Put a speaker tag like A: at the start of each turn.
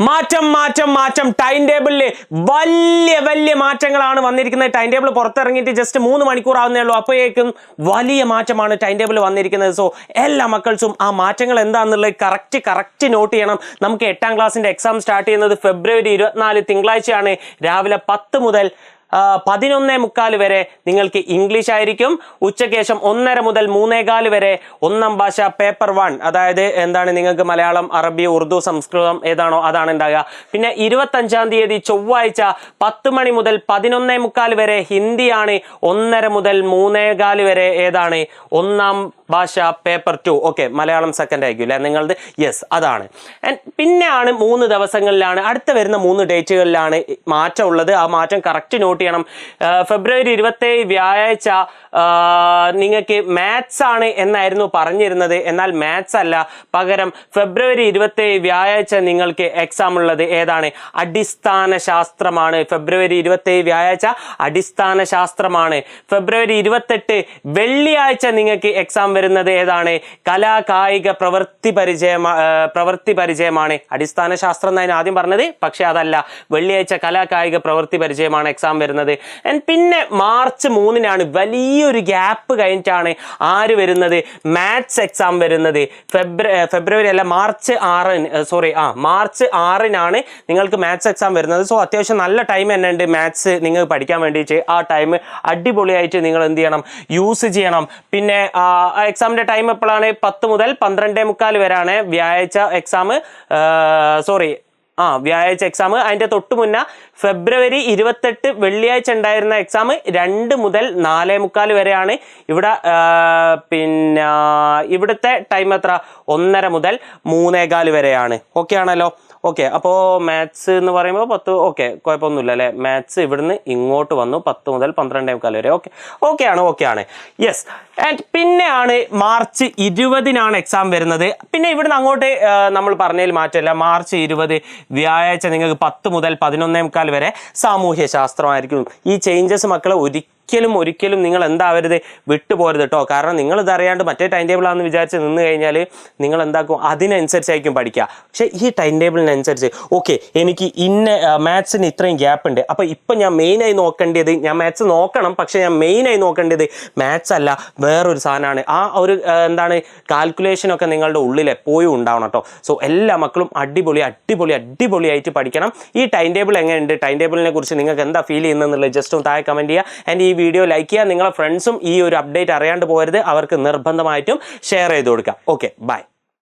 A: മാറ്റം മാറ്റം മാറ്റം ടൈം ടേബിളിൽ വലിയ മാറ്റങ്ങളാണ് വന്നിരിക്കുന്നത്. ടൈം ടേബിൾ പുറത്തിറങ്ങിയിട്ട് ജസ്റ്റ് 3 മണിക്കൂർ ആവുന്നേ ഉള്ളൂ. അപ്പോഴേക്കും വലിയ മാറ്റമാണ് ടൈം ടേബിൾ വന്നിരിക്കുന്നത്. സോ എല്ലാ മക്കൾസും ആ മാറ്റങ്ങൾ എന്താണെന്നുള്ളത് കറക്റ്റ് നോട്ട് ചെയ്യണം. നമുക്ക് 8ാം ക്ലാസ്സിന്റെ എക്സാം സ്റ്റാർട്ട് ചെയ്യുന്നത് ഫെബ്രുവരി 24 തിങ്കളാഴ്ചയാണ്. രാവിലെ 10 മുതൽ 11:45 വരെ നിങ്ങൾക്ക് ഇംഗ്ലീഷ് ആയിരിക്കും. ഉച്ചയ്ക്ക് ശേഷം 1:30 മുതൽ 3:15 വരെ 1ാം ഭാഷ പേപ്പർ 1, അതായത് എന്താണ് നിങ്ങൾക്ക് മലയാളം, അറബി, ഉറുദു, സംസ്കൃതം ഏതാണോ അതാണ് ഉണ്ടാകുക. പിന്നെ 25-ാം തീയതി ചൊവ്വാഴ്ച 10 മണി മുതൽ 11:45 വരെ ഹിന്ദിയാണ്. 1:30 മുതൽ 3:15 വരെ ഏതാണ് 1ാം ഭാഷ പേപ്പർ 2. ഓക്കെ, മലയാളം സെക്കൻഡ് ആയിരിക്കും അല്ലേ നിങ്ങളത്? യെസ്, അതാണ്. പിന്നെയാണ് 3 ദിവസങ്ങളിലാണ്, അടുത്ത വരുന്ന 3 ഡേറ്റുകളിലാണ് മാറ്റം ഉള്ളത്. ആ മാറ്റം കറക്റ്റ് നോട്ട് ചെയ്യണം. ഫെബ്രുവരി 27 വ്യാഴാഴ്ച നിങ്ങൾക്ക് മാത്സ് ആണ് എന്നായിരുന്നു പറഞ്ഞിരുന്നത്. എന്നാൽ മാത്സ് അല്ല, പകരം ഫെബ്രുവരി 27 വ്യാഴാഴ്ച നിങ്ങൾക്ക് എക്സാം ഉള്ളത് ഏതാണ്? അടിസ്ഥാന ശാസ്ത്രമാണ്. ഫെബ്രുവരി 27 വ്യാഴാഴ്ച അടിസ്ഥാന ശാസ്ത്രമാണ്. ഫെബ്രുവരി 28 വെള്ളിയാഴ്ച നിങ്ങൾക്ക് എക്സാം വരുന്നത് ഏതാണ്? കലാ കായിക പ്രവൃത്തി പരിചയമാണ്. അടിസ്ഥാന ശാസ്ത്രം എന്നാണ് ആദ്യം പറഞ്ഞത്, പക്ഷെ അതല്ല. വെള്ളിയാഴ്ച കലാ കായിക പ്രവൃത്തി പരിചയമാണ് എക്സാം വരുന്നത്. പിന്നെ മാർച്ച് 3-നാണ് വലിയൊരു ഗ്യാപ്പ് കഴിഞ്ഞിട്ടാണ് ആര് വരുന്നത്? മാത്സ് എക്സാം വരുന്നത്. ഫെബ്രുവരി അല്ല, മാർച്ച് 6-നാണ് നിങ്ങൾക്ക് മാത്സ് എക്സാം വരുന്നത്. സോ അത്യാവശ്യം നല്ല ടൈം തന്നെ ഉണ്ട് മാത്സ് നിങ്ങൾക്ക് പഠിക്കാൻ വേണ്ടിയിട്ട്. ആ ടൈം അടിപൊളിയായിട്ട് നിങ്ങൾ എന്ത് ചെയ്യണം? യൂസ് ചെയ്യണം. പിന്നെ എക്സാമിന്റെ ടൈം എപ്പോഴാണ്? 10 മുതൽ 12:45 വരെയാണ് വ്യാഴാഴ്ച എക്സാം. വ്യാഴാഴ്ച എക്സാം. അതിൻ്റെ തൊട്ട് മുന്നേ ഫെബ്രുവരി 28 വെള്ളിയാഴ്ച ഉണ്ടായിരുന്ന എക്സാം 2 മുതൽ 4:45 വരെയാണ്. പിന്നെ ഇവിടുത്തെ ടൈം എത്ര? 1:30 മുതൽ 3:15 വരെയാണ്. ഓക്കെ ആണല്ലോ? ഓക്കെ, അപ്പോൾ മാത്സ് എന്ന് പറയുമ്പോൾ 10. ഓക്കെ, കുഴപ്പമൊന്നുമില്ല അല്ലേ? മാത്സ് ഇവിടുന്ന് ഇങ്ങോട്ട് വന്നു 10 മുതൽ 12:45 വരെ. ഓക്കെ ആണ്. യെസ്. ആൻഡ് പിന്നെയാണ് മാർച്ച് 20-നാണ് എക്സാം വരുന്നത്. പിന്നെ ഇവിടുന്ന് അങ്ങോട്ട് നമ്മൾ പറഞ്ഞതിൽ മാറ്റമില്ല. മാർച്ച് 20 വ്യാഴാഴ്ച നിങ്ങൾക്ക് 10 മുതൽ 11:45 വരെ സാമൂഹ്യ ശാസ്ത്രമായിരിക്കും. ഈ ചേഞ്ചസ് മക്കളെ ഒരിക്കലും നിങ്ങൾ എന്താവരുത്, വിട്ടുപോരുത് കേട്ടോ. കാരണം നിങ്ങൾ ഇതറിയാണ്ട് മറ്റേ ടൈം ടേബിളാണെന്ന് വിചാരിച്ച് നിന്ന് കഴിഞ്ഞാൽ നിങ്ങൾ എന്താക്കും? അതിനനുസരിച്ചായിരിക്കും പഠിക്കുക. പക്ഷേ ഈ ടൈം ടേബിളിനനുസരിച്ച് ഓക്കെ, എനിക്ക് മാത്സിന് ഇത്രയും ഗ്യാപ്പ് ഉണ്ട്, അപ്പോൾ ഇപ്പം ഞാൻ മെയിനായി നോക്കേണ്ടത്, ഞാൻ മാത്സ് നോക്കണം, പക്ഷേ ഞാൻ മെയിനായി നോക്കേണ്ടത് മാത്സ് അല്ല, വേറൊരു സാധനമാണ്. ആ ഒരു കാൽക്കുലേഷനൊക്കെ നിങ്ങളുടെ ഉള്ളിൽ എപ്പോഴും ഉണ്ടാവണം കേട്ടോ. സോ എല്ലാ മക്കളും അടിപൊളിയായിട്ട് പഠിക്കണം. ഈ ടൈം ടേബിൾ എങ്ങനെയുണ്ട്? ടൈം ടേബിളിനെ കുറിച്ച് നിങ്ങൾക്ക് എന്താ ഫീൽ ചെയ്യുന്നതെന്നുള്ളത് ജസ്റ്റ് ഒന്ന് താഴെ കമൻറ്റ് ചെയ്യുക. ആൻഡ് ഈ വീഡിയോ ലൈക്ക് ചെയ്യുക. നിങ്ങളുടെ ഫ്രണ്ട്സും ഈ ഒരു അപ്ഡേറ്റ് അറിയാണ്ട് പോകരുത്, അവർക്ക് നിർബന്ധമായിട്ടും ഷെയർ ചെയ്ത് കൊടുക്കുക. Okay, by.